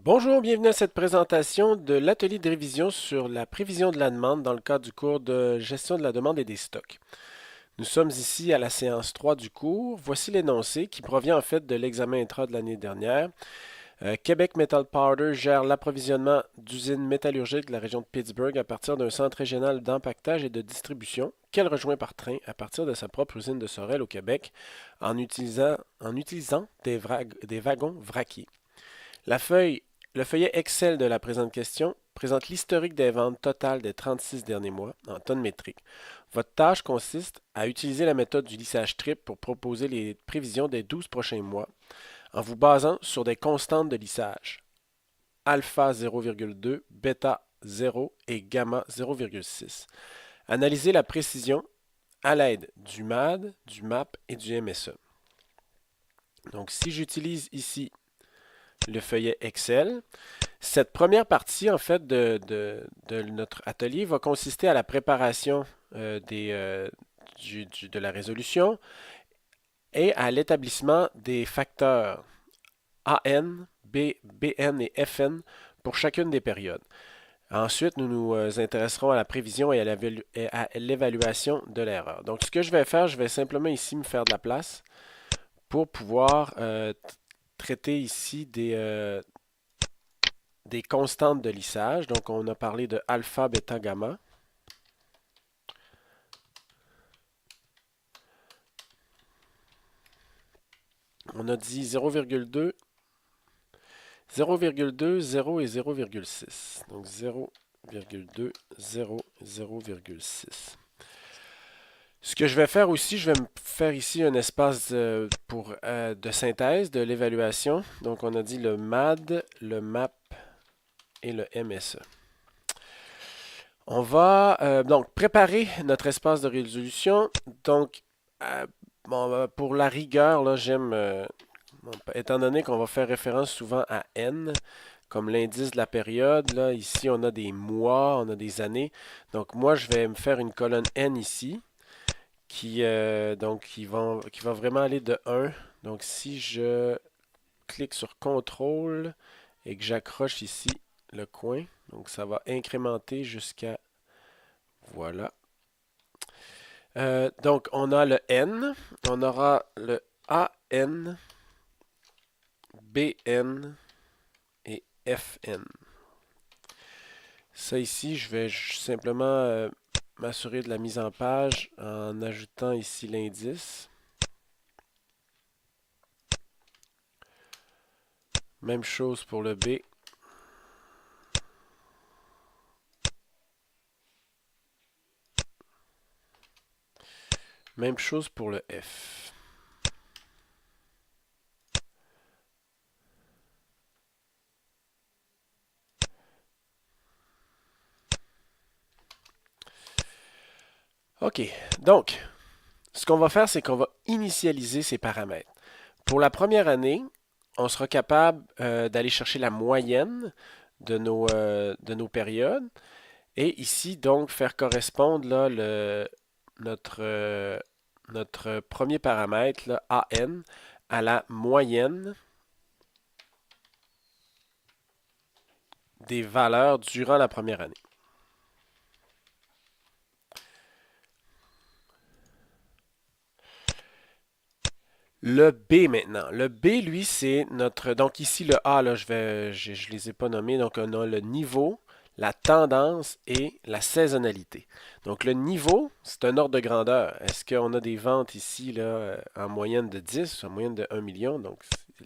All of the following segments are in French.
Bonjour, bienvenue à cette présentation de l'atelier de révision sur la prévision de la demande dans le cadre du cours de gestion de la demande et des stocks. Nous sommes ici à la séance 3 du cours. Voici l'énoncé qui provient en fait de l'examen intra de l'année dernière. Québec Metal Powder gère l'approvisionnement d'usines métallurgiques de la région de Pittsburgh à partir d'un centre régional d'empaquetage et de distribution qu'elle rejoint par train à partir de sa propre usine de Sorel au Québec en utilisant des wagons vraquiers. La feuille, le feuillet Excel de la présente question présente l'historique des ventes totales des 36 derniers mois en tonnes métriques. Votre tâche consiste à utiliser la méthode du lissage triple pour proposer les prévisions des 12 prochains mois en vous basant sur des constantes de lissage. Alpha 0,2, bêta 0 et gamma 0,6. Analysez la précision à l'aide du MAD, du MAP et du MSE. Donc si j'utilise ici le feuillet Excel, cette première partie, en fait, de notre atelier va consister à la préparation de la résolution et à l'établissement des facteurs AN, BN et FN pour chacune des périodes. Ensuite, nous nous intéresserons à la prévision et à l'évaluation de l'erreur. Donc, ce que je vais faire, je vais simplement ici me faire de la place pour pouvoir traiter ici des constantes de lissage. Donc, on a parlé de alpha, bêta, gamma. On a dit 0,2, 0,2, 0 et 0,6. Donc 0,2, 0, 0,6. Ce que je vais faire aussi, je vais me faire ici un espace de synthèse de l'évaluation. Donc on a dit le MAD, le MAP et le MSE. On va donc préparer notre espace de résolution. Donc, pour la rigueur, là, étant donné qu'on va faire référence souvent à N, comme l'indice de la période, là, ici on a des mois, on a des années. Donc moi, je vais me faire une colonne N ici, qui va vraiment aller de 1. Donc si je clique sur CTRL et que j'accroche ici le coin, donc ça va incrémenter jusqu'à, voilà. Donc on a le N, on aura le AN, BN et FN. Ça ici, je vais simplement m'assurer de la mise en page en ajoutant ici l'indice. Même chose pour le B. Même chose pour le F. OK. Donc, ce qu'on va faire, c'est qu'on va initialiser ces paramètres. Pour la première année, on sera capable d'aller chercher la moyenne de nos périodes. Et ici, donc, faire correspondre là, notre premier paramètre, là, AN, à la moyenne des valeurs durant la première année. Le B maintenant. Le B, lui, c'est notre. Donc ici, le A, là, je ne les ai pas nommés. Donc on a le niveau, la tendance et la saisonnalité. Donc le niveau, c'est un ordre de grandeur. Est-ce qu'on a des ventes ici là, en moyenne de 10, en moyenne de 1 million? Donc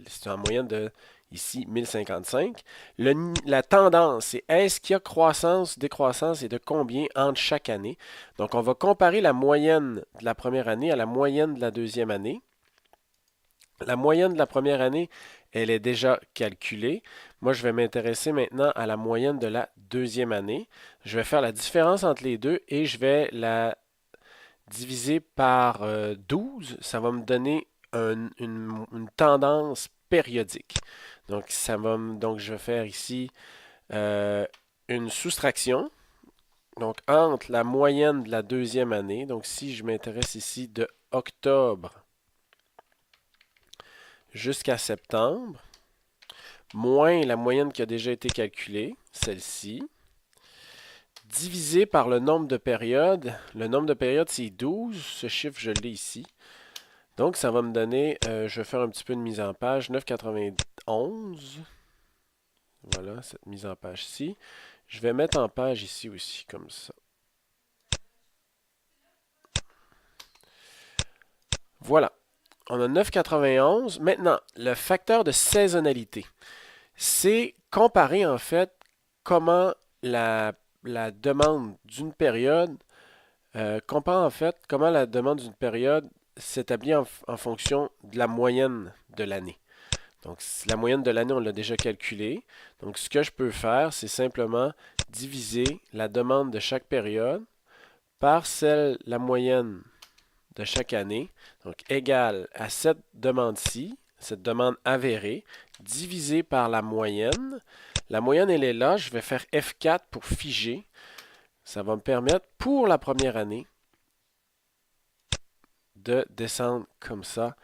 c'est en moyenne de ici 1055. La tendance, c'est est-ce qu'il y a croissance, décroissance et de combien entre chaque année? Donc on va comparer la moyenne de la première année à la moyenne de la deuxième année. La moyenne de la première année, elle est déjà calculée. Moi, je vais m'intéresser maintenant à la moyenne de la deuxième année. Je vais faire la différence entre les deux et je vais la diviser par 12. Ça va me donner une tendance périodique. Donc, donc, je vais faire ici euh, une soustraction. Donc, entre la moyenne de la deuxième année, donc si je m'intéresse ici de octobre jusqu'à septembre, moins la moyenne qui a déjà été calculée, celle-ci, divisé par le nombre de périodes. Le nombre de périodes, c'est 12. Ce chiffre, je l'ai ici. Donc, ça va me donner, je vais faire un petit peu de mise en page, 9,91. Voilà, cette mise en page-ci. Je vais mettre en page ici aussi, comme ça. Voilà. On a 9,91. Maintenant, le facteur de saisonnalité. C'est comparer, en fait, comment la demande d'une période, compare, en fait, comment la demande d'une période s'établit en fonction de la moyenne de l'année. Donc, la moyenne de l'année, on l'a déjà calculée. Donc, ce que je peux faire, c'est simplement diviser la demande de chaque période par la moyenne de chaque année. Donc, égale à cette demande-ci, cette demande avérée, divisée par la moyenne. La moyenne, elle est là. Je vais faire F4 pour figer. Ça va me permettre, pour la première année, de descendre comme ça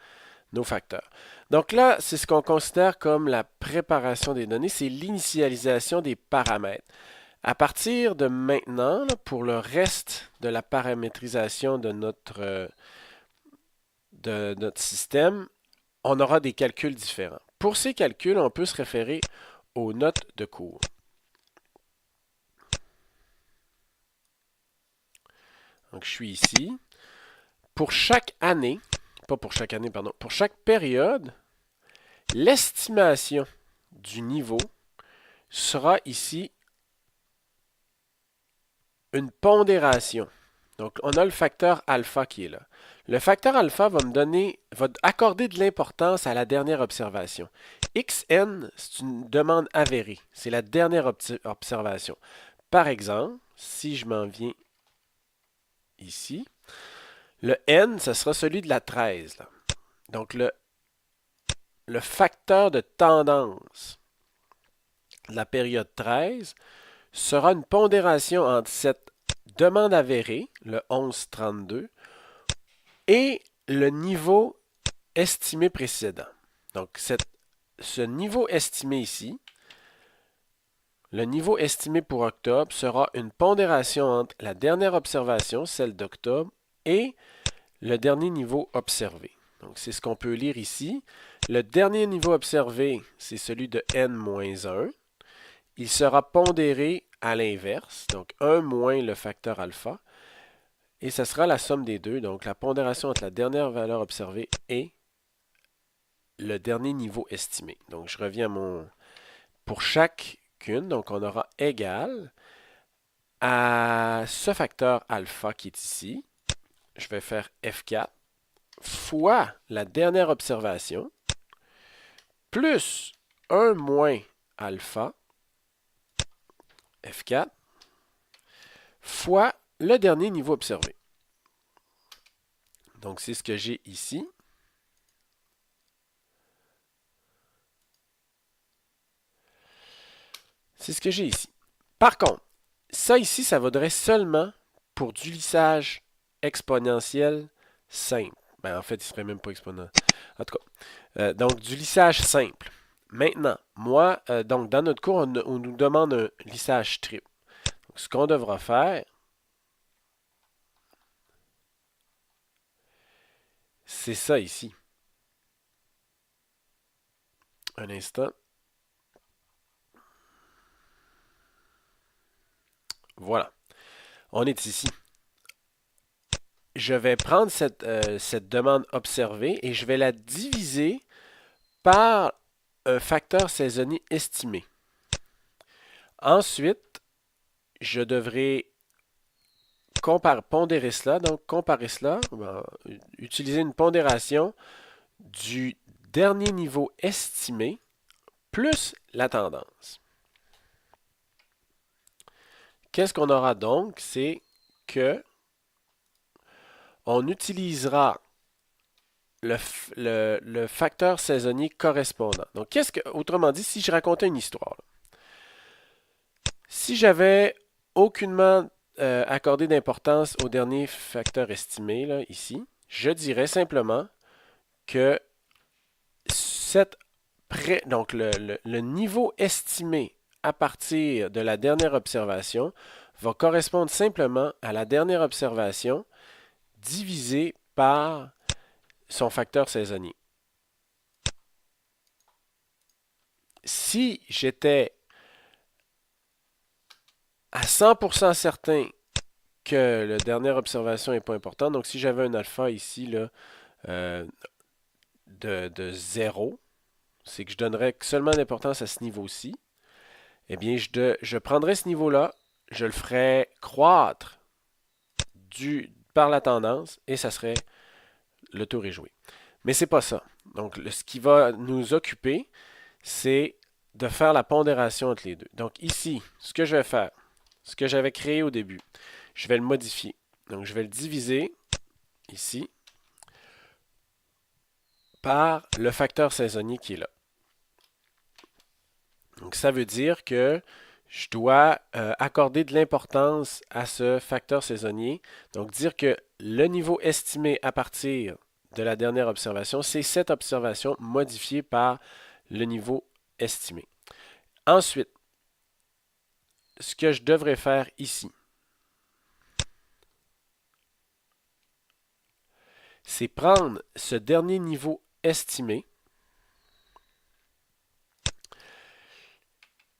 nos facteurs. Donc là, c'est ce qu'on considère comme la préparation des données, c'est l'initialisation des paramètres. À partir de maintenant, là, pour le reste de la paramétrisation de notre système, on aura des calculs différents. Pour ces calculs, on peut se référer aux notes de cours. Donc, je suis ici. Pour chaque année, pas pour chaque année, pardon, pour chaque période, l'estimation du niveau sera ici une pondération. Donc, on a le facteur alpha qui est là. Le facteur alpha va accorder de l'importance à la dernière observation. Xn, c'est une demande avérée. C'est la dernière observation. Par exemple, si je m'en viens ici, le n, ce sera celui de la 13. Là. Donc, le facteur de tendance de la période 13 sera une pondération entre cette demande avérée, le 11,32, et le niveau estimé précédent. Donc, ce niveau estimé ici, le niveau estimé pour octobre sera une pondération entre la dernière observation, celle d'octobre, et le dernier niveau observé. Donc, c'est ce qu'on peut lire ici. Le dernier niveau observé, c'est celui de n-1. Il sera pondéré à l'inverse, donc 1 moins le facteur alpha. Et ce sera la somme des deux, donc la pondération entre la dernière valeur observée et le dernier niveau estimé. Donc, je reviens à pour chacune, donc on aura égal à ce facteur alpha qui est ici. Je vais faire F4 fois la dernière observation plus 1 moins alpha, F4, fois le dernier niveau observé. Donc, c'est ce que j'ai ici. C'est ce que j'ai ici. Par contre, ça ici, ça vaudrait seulement pour du lissage exponentiel simple. Ben, en fait, il ne serait même pas exponentiel. En tout cas, donc du lissage simple. Maintenant, moi, donc dans notre cours, on nous demande un lissage triple. Donc, ce qu'on devra faire, c'est ça ici. Un instant. Voilà. On est ici. Je vais prendre cette demande observée et je vais la diviser par un facteur saisonnier estimé. Ensuite, je devrais pondérer cela. Donc, comparer cela, utiliser une pondération du dernier niveau estimé plus la tendance. Qu'est-ce qu'on aura donc? C'est que on utilisera le facteur saisonnier correspondant. Donc, autrement dit, si je racontais une histoire, là, si j'avais aucunement accordé d'importance au dernier facteur estimé, là, ici, je dirais simplement que cette donc le niveau estimé à partir de la dernière observation va correspondre simplement à la dernière observation divisé par son facteur saisonnier. Si j'étais à 100% certain que la dernière observation n'est pas importante, donc si j'avais un alpha ici là, de 0, c'est que je donnerais seulement d'importance à ce niveau-ci, eh bien, je prendrais ce niveau-là, je le ferais croître par la tendance et ça serait le tour est joué. Mais c'est pas ça. Donc, ce qui va nous occuper, c'est de faire la pondération entre les deux. Donc ici, ce que je vais faire, ce que j'avais créé au début, je vais le modifier. Donc je vais le diviser ici par le facteur saisonnier qui est là. Donc ça veut dire que je dois accorder de l'importance à ce facteur saisonnier. Donc dire que le niveau estimé à partir de la dernière observation, c'est cette observation modifiée par le niveau estimé. Ensuite, ce que je devrais faire ici, c'est prendre ce dernier niveau estimé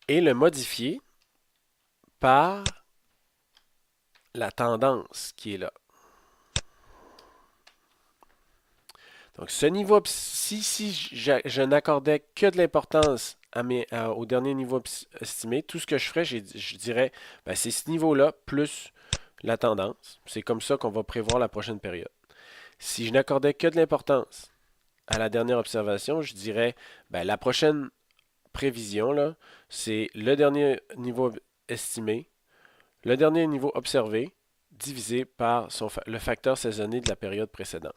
et le modifier par la tendance qui est là. Donc, ce niveau, si je n'accordais que de l'importance au dernier niveau estimé, tout ce que je ferais, je dirais, ben, c'est ce niveau-là plus la tendance. C'est comme ça qu'on va prévoir la prochaine période. Si je n'accordais que de l'importance à la dernière observation, je dirais, ben, la prochaine prévision, là, c'est le dernier niveau estimé, le dernier niveau observé, divisé par le facteur saisonnier de la période précédente.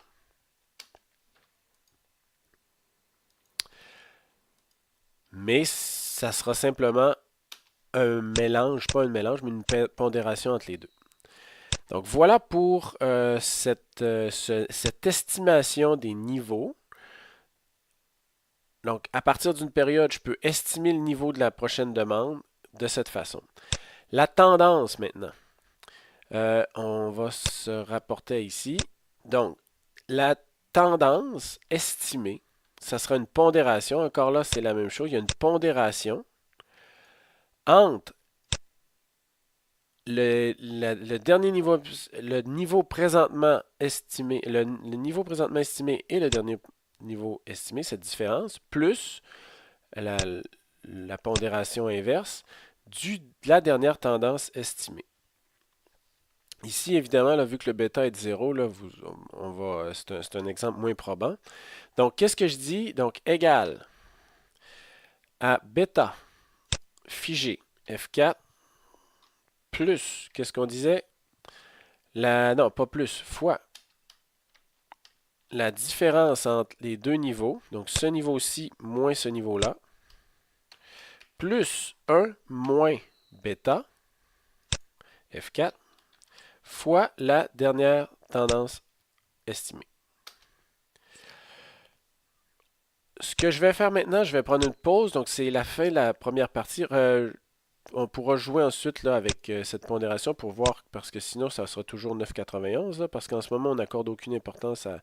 Mais ça sera simplement un mélange, pas un mélange, mais une pondération entre les deux. Donc voilà pour cette estimation des niveaux. Donc à partir d'une période, je peux estimer le niveau de la prochaine demande de cette façon. La tendance maintenant. On va se rapporter ici. Donc la tendance estimée, ça sera une pondération. Encore là, c'est la même chose. Il y a une pondération entre le dernier niveau, le niveau présentement estimé, le niveau présentement estimé et le dernier niveau estimé, cette différence, plus la pondération inverse de la dernière tendance estimée. Ici, évidemment, là, vu que le bêta est de 0, là, c'est un exemple moins probant. Donc, qu'est-ce que je dis? Donc, égal à bêta figé F4 plus, qu'est-ce qu'on disait? Non, pas plus, fois la différence entre les deux niveaux, donc ce niveau-ci moins ce niveau-là, plus 1 moins bêta, F4, fois la dernière tendance estimée. Ce que je vais faire maintenant, je vais prendre une pause, donc c'est la fin de la première partie. On pourra jouer ensuite là, avec cette pondération pour voir, parce que sinon ça sera toujours 9,91, parce qu'en ce moment on n'accorde aucune importance à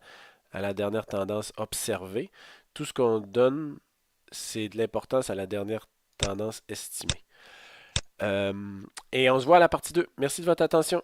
la dernière tendance observée. Tout ce qu'on donne, c'est de l'importance à la dernière tendance estimée. Et on se voit à la partie 2. Merci de votre attention.